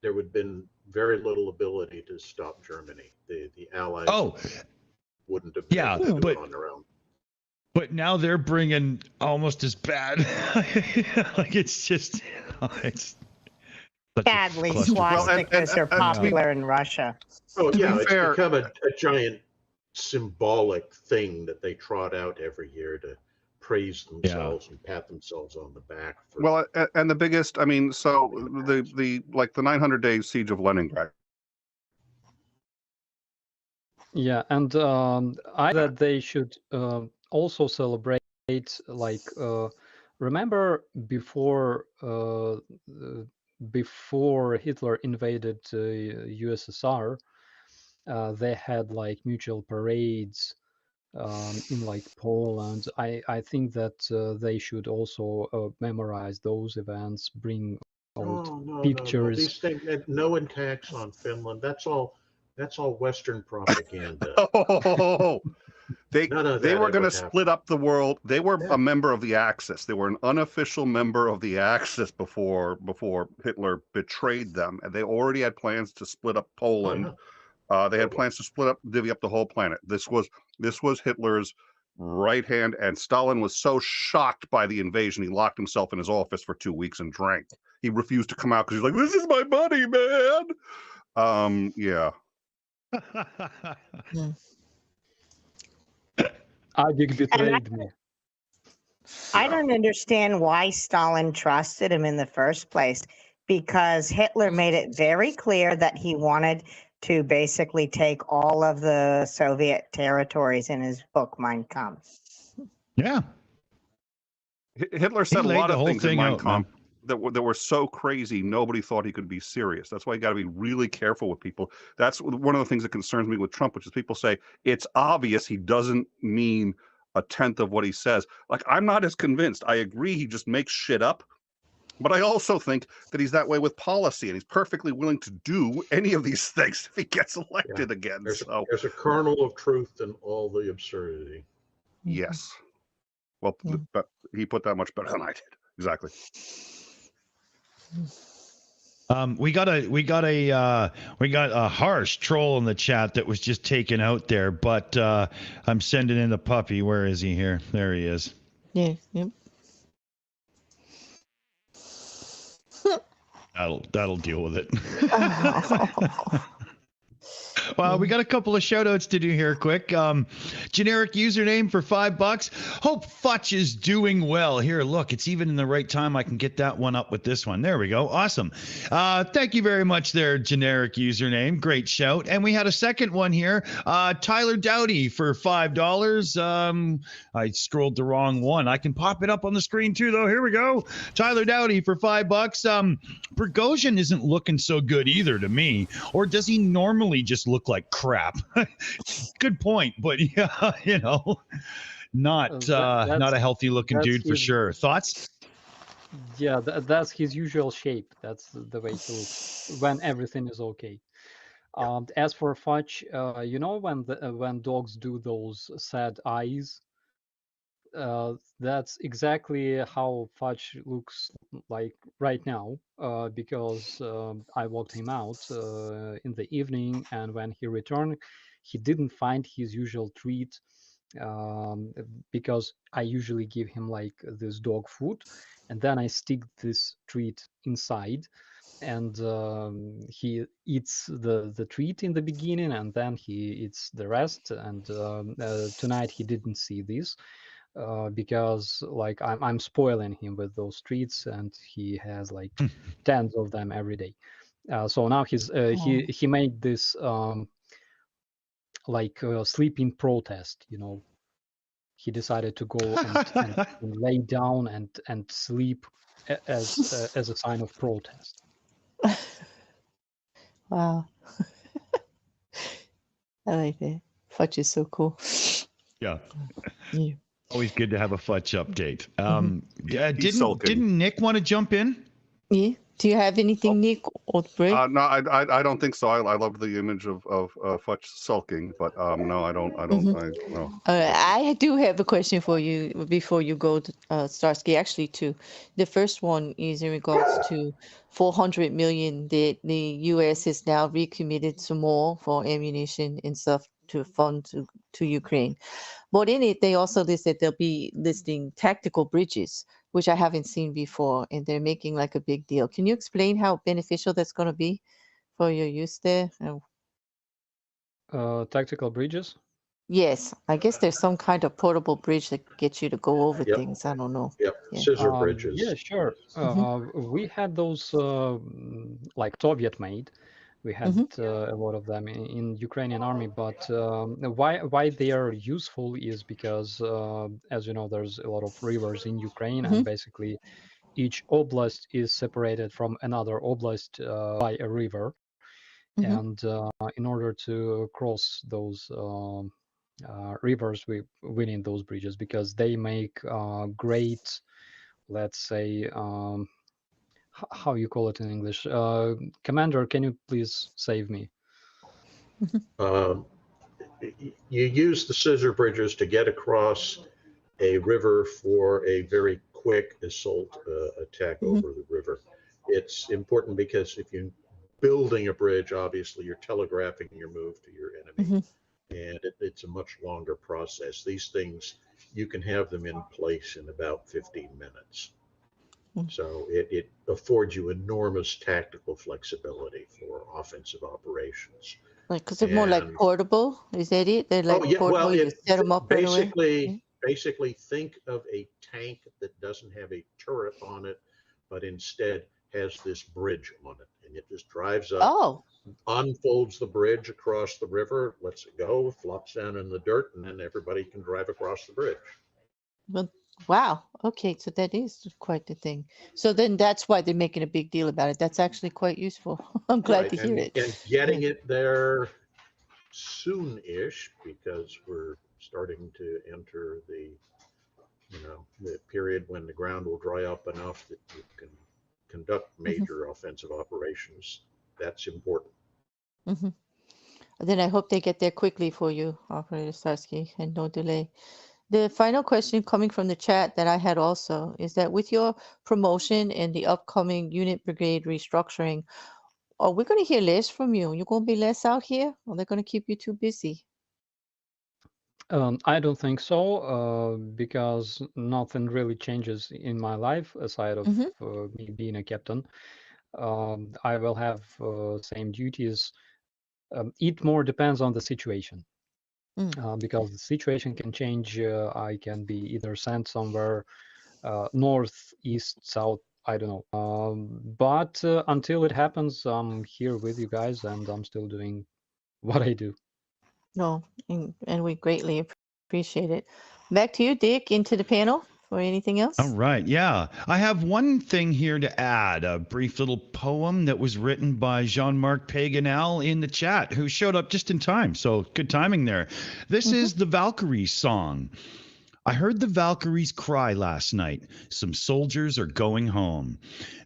would have been very little ability to stop Germany. The Allies wouldn't have been able to do it on their own. But now they're bringing almost as bad. Like it's just, it's Sadly, swastikas are popular in Russia. Oh yeah, it's fair, become a giant symbolic thing that they trot out every year to praise themselves and pat themselves on the back. Well, and the biggest, I mean, so the 900-day siege of Leningrad. Yeah, and I that they should also celebrate, like, remember before Hitler invaded USSR, they had like mutual parades in like Poland. I think that they should also memorize those events, bring out pictures. No. These things, no attacks on Finland. That's all Western propaganda. They were going to split up the world. They were a member of the Axis. They were an unofficial member of the Axis before Hitler betrayed them, and they already had plans to split up Poland. They had plans to divvy up the whole planet. This was Hitler's right hand, and Stalin was so shocked by the invasion, he locked himself in his office for 2 weeks and drank. He refused to come out because he's like, "This is my buddy, man." Yeah. Adik betrayed me. I don't understand why Stalin trusted him in the first place, because Hitler made it very clear that he wanted to basically take all of the Soviet territories in his book, Mein Kampf. Yeah. Hitler said a lot of things in Mein out, Kampf that were so crazy, nobody thought he could be serious. That's why you got to be really careful with people. That's one of the things that concerns me with Trump, which is people say it's obvious he doesn't mean a tenth of what he says. Like, I'm not as convinced. I agree he just makes shit up. But I also think that he's that way with policy, and he's perfectly willing to do any of these things if he gets elected again. There's a kernel of truth in all the absurdity. Yes. Well, but he put that much better than I did. Exactly. We got a harsh troll in the chat that was just taken out there, but I'm sending in the puppy. Where is he here? There he is. Yeah. Yep. That'll deal with it. Well, we got a couple of shout outs to do here quick. Generic username for $5. Hope Futch is doing well. Here, look, it's even in the right time. I can get that one up with this one. There we go. Awesome. Thank you very much there, generic username. Great shout. And we had a second one here. Tyler Dowdy for $5. I scrolled the wrong one. I can pop it up on the screen too, though. Here we go. Tyler Dowdy for $5. Prigozhin isn't looking so good either to me. Or does he normally just look like crap? Good point, but yeah, you know, not a healthy looking dude for sure. Thoughts? Yeah, that's his usual shape. That's the way he looks when everything is okay. As for Fudge, you know, when dogs do those sad eyes, that's exactly how Fudge looks like right now, because I walked him out in the evening, and when he returned, he didn't find his usual treat, because I usually give him like this dog food, and then I stick this treat inside, and he eats the treat in the beginning, and then he eats the rest. And tonight he didn't see this. Because like I'm spoiling him with those treats, and he has like tens of them every day. So now he made this like sleeping protest. You know, he decided to go and lay down and sleep as a sign of protest. Wow. I like that. Fudge is so cool. Yeah. Yeah. Always good to have a Fudge update. He's sulking. Didn't Nick want to jump in? Yeah. Do you have anything, Nick or Brick? No, I don't think so. I love the image of Fudge sulking, but no, I don't. No. I do have a question for you before you go to Starsky. Actually, two. The first one is in regards to 400 million that the U.S. has now recommitted some more for ammunition and stuff to fund to Ukraine. But in it, they also listed they'll be listing tactical bridges, which I haven't seen before, and they're making like a big deal. Can you explain how beneficial that's going to be for your use there? Tactical bridges? Yes, I guess there's some kind of portable bridge that gets you to go over Yep. things. I don't know. Yep, Yeah. scissor bridges. Yeah, sure. We had those like Soviet made. We had a lot of them in Ukrainian army, but why they are useful is because, as you know, there's a lot of rivers in Ukraine, and basically each oblast is separated from another oblast by a river. And in order to cross those rivers, we need those bridges because they make great, let's say, how you call it in English. Commander, can you please save me? You use the scissor bridges to get across a river for a very quick assault attack over the river. It's important because if you're building a bridge, obviously you're telegraphing your move to your enemy, and it's a much longer process. These things, you can have them in place in about 15 minutes. So it affords you enormous tactical flexibility for offensive operations. Like, because they're more like portable. Is that it? They're like portable. Well, you set them up basically think of a tank that doesn't have a turret on it, but instead has this bridge on it, and it just drives up, unfolds the bridge across the river, lets it go, flops down in the dirt, and then everybody can drive across the bridge. Well, wow. Okay, so that is quite the thing. So then that's why they're making a big deal about it. That's actually quite useful. I'm glad to hear it. And getting it there soon-ish, because we're starting to enter the period when the ground will dry up enough that you can conduct major offensive operations. That's important. Then I hope they get there quickly for you, Operator Starsky, and no delay. The final question coming from the chat that I had also is that with your promotion and the upcoming unit brigade restructuring, are we going to hear less from you? You're going to be less out here, or they're going to keep you too busy? I don't think so, because nothing really changes in my life aside of me being a captain. I will have same duties. It more depends on the situation. Because the situation can change. I can be either sent somewhere north, east, south, I don't know. But until it happens, I'm here with you guys, and I'm still doing what I do. No, and we greatly appreciate it. Back to you, Dick, into the panel for anything else. All right. Yeah. I have one thing here to add, a brief little poem that was written by Jean-Marc Paganel in the chat, who showed up just in time. So good timing there. This is the Valkyries song. I heard the Valkyries cry last night. Some soldiers are going home.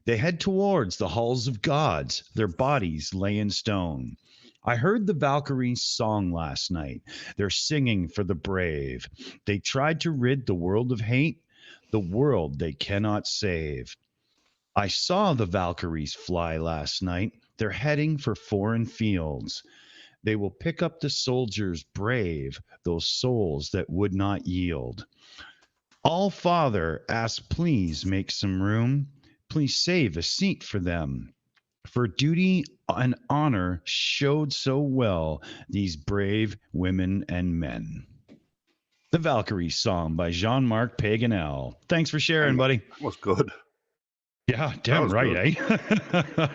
They head towards the halls of gods. Their bodies lay in stone. I heard the Valkyries' song last night. They're singing for the brave. They tried to rid the world of hate, the world they cannot save. I saw the Valkyries fly last night. They're heading for foreign fields. They will pick up the soldiers brave, those souls that would not yield. All Father asks, please make some room. Please save a seat for them. For duty and honor showed so well these brave women and men. The Valkyries song by Jean-Marc Paganel. Thanks for sharing, buddy. That was good. Yeah, damn right, eh?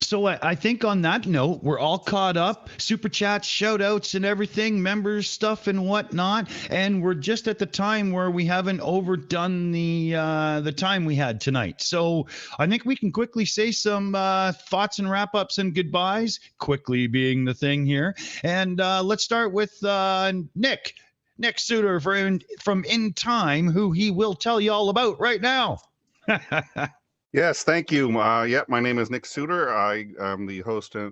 So I think on that note, we're all caught up. Super chats, shout outs and everything, members stuff and whatnot. And we're just at the time where we haven't overdone the time we had tonight. So I think we can quickly say some thoughts and wrap ups and goodbyes, quickly being the thing here. And let's start with Nick Suter from In Time, who he will tell you all about right now. Yes, thank you. Yeah, my name is Nick Suter. I am the host and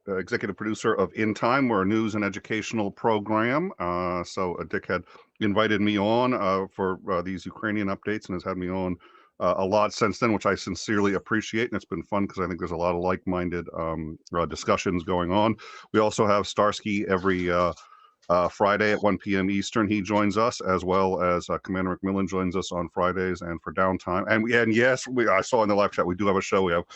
executive producer of In Time. We're a news and educational program. So Dick had invited me on for these Ukrainian updates and has had me on a lot since then, which I sincerely appreciate. And it's been fun because I think there's a lot of like-minded discussions going on. We also have Starsky every Friday at 1 p.m. Eastern. He joins us, as well as Commander McMillan joins us on Fridays and for downtime. And yes, I saw in the live chat we do have a show. We have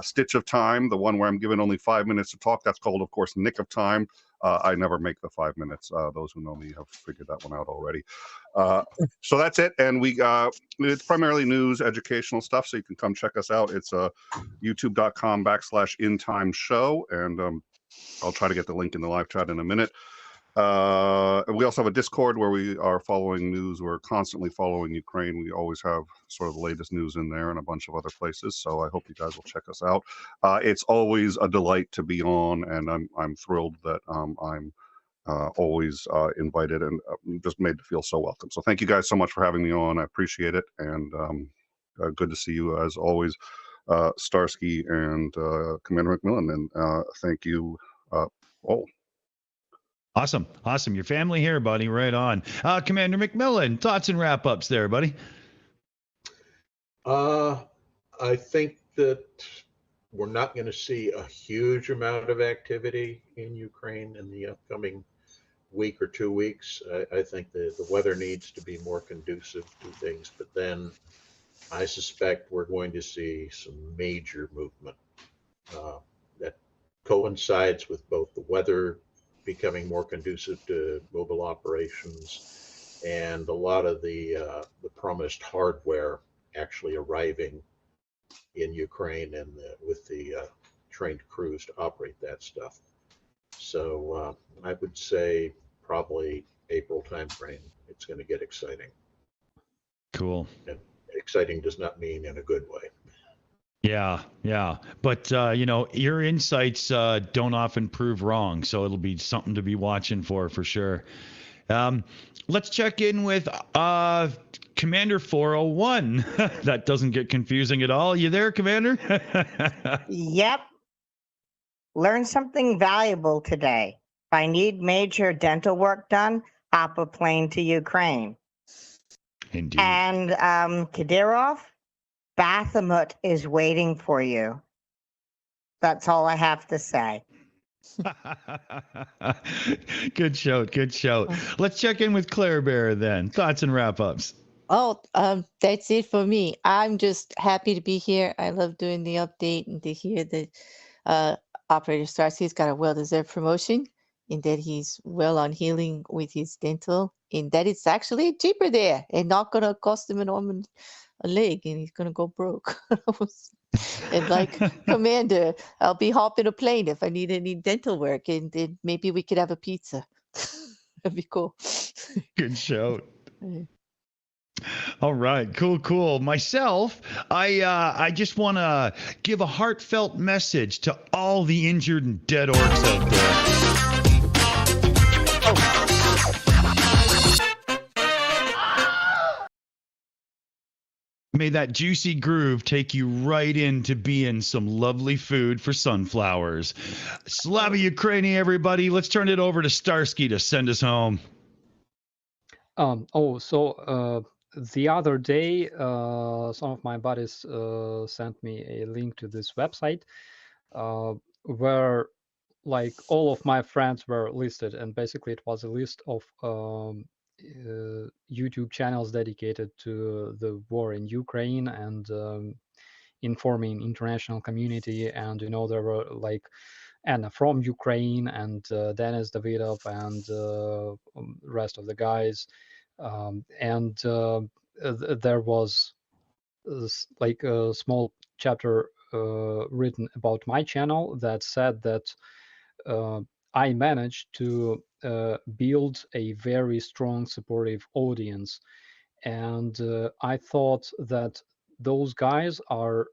Stitch of Time, the one where I'm given only 5 minutes to talk. That's called, of course, Nick of Time. I never make the 5 minutes. Those who know me have figured that one out already. So that's it. And it's primarily news, educational stuff. So you can come check us out. It's youtube.com/intimeshow. And I'll try to get the link in the live chat in a minute. We also have a Discord where we are following news. We're constantly following Ukraine. We always have sort of the latest news in there and a bunch of other places. So I hope you guys will check us out. It's always a delight to be on, and I'm thrilled that I'm always invited and just made to feel so welcome. So thank you guys so much for having me on. I appreciate it, and good to see you as always, Starsky and Commander McMillan. And thank you all. Awesome. Your family here, buddy. Right on. Commander McMillan, thoughts and wrap-ups there, buddy. I think that we're not going to see a huge amount of activity in Ukraine in the upcoming week or 2 weeks. I think the weather needs to be more conducive to things, but then I suspect we're going to see some major movement that coincides with both the weather becoming more conducive to mobile operations and a lot of the promised hardware actually arriving in Ukraine and with the trained crews to operate that stuff. So I would say probably April timeframe, it's going to get exciting. Cool. And exciting does not mean in a good way. Yeah. But, your insights don't often prove wrong, so it'll be something to be watching for sure. Let's check in with Commander 401. That doesn't get confusing at all. You there, Commander? Yep. Learn something valuable today. If I need major dental work done, hop a plane to Ukraine. Indeed. And Kadyrov, Bakhmut is waiting for you. That's all I have to say. Good shout. Let's check in with Claire Bear then. Thoughts and wrap-ups. Oh, that's it for me. I'm just happy to be here. I love doing the update and to hear that Operator Starsky's got a well-deserved promotion and that he's well on healing with his dental and that it's actually cheaper there and not going to cost him an arm and a leg and he's going to go broke. And like Commander, I'll be hopping a plane if I need any dental work and then maybe we could have a pizza. That'd be cool. Good shout. All right, cool. Myself, I just want to give a heartfelt message to all the injured and dead orcs out there. May that juicy groove take you right into being some lovely food for sunflowers. Slava Ukraini, everybody. Let's turn it over to Starsky to send us home. The other day, some of my buddies sent me a link to this website where like all of my friends were listed, and basically it was a list of YouTube channels dedicated to the war in Ukraine and informing international community. And there were like Anna from Ukraine and Dennis Davidov and rest of the guys. There was like a small chapter written about my channel that said that I managed to build a very strong supportive audience, and I thought that those guys are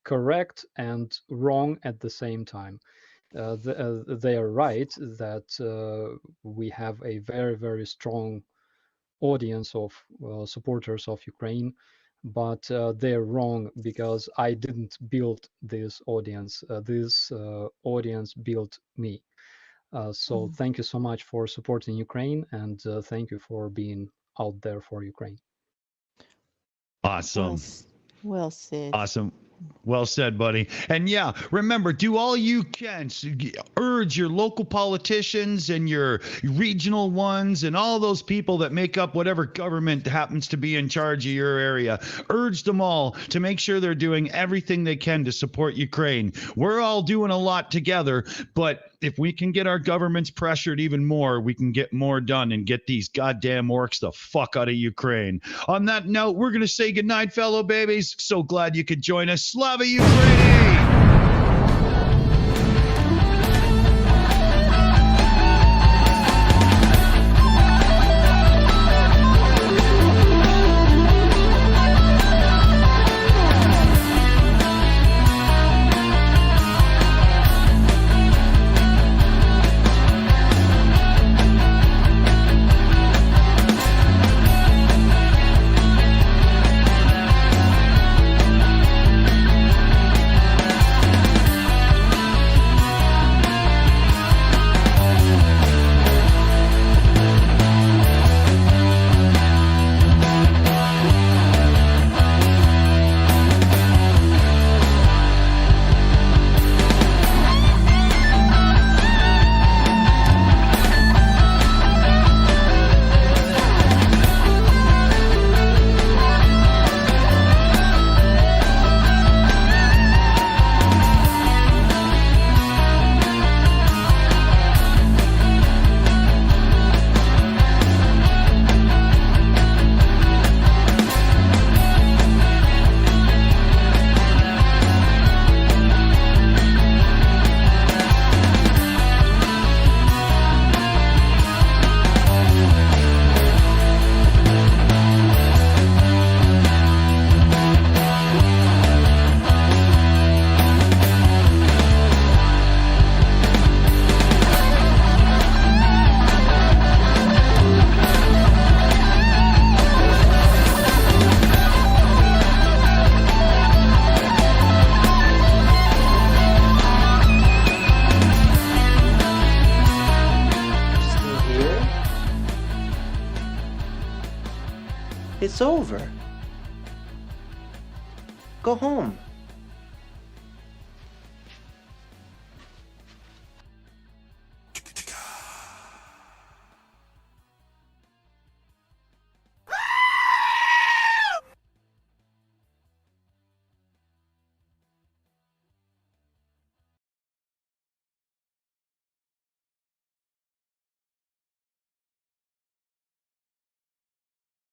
correct and wrong at the same time. They are right that we have a very, very strong audience of supporters of Ukraine, but they're wrong because I didn't build this audience. This audience built me. So thank you so much for supporting Ukraine, and thank you for being out there for Ukraine. Awesome. Well said. Awesome. Well said, buddy. And yeah, remember, do all you can. Urge your local politicians and your regional ones and all those people that make up whatever government happens to be in charge of your area. Urge them all to make sure they're doing everything they can to support Ukraine. We're all doing a lot together, but if we can get our governments pressured even more, we can get more done and get these goddamn orcs the fuck out of Ukraine. On that note, we're going to say goodnight, fellow babies. So glad you could join us. Slava Ukraini! It's over. Go home.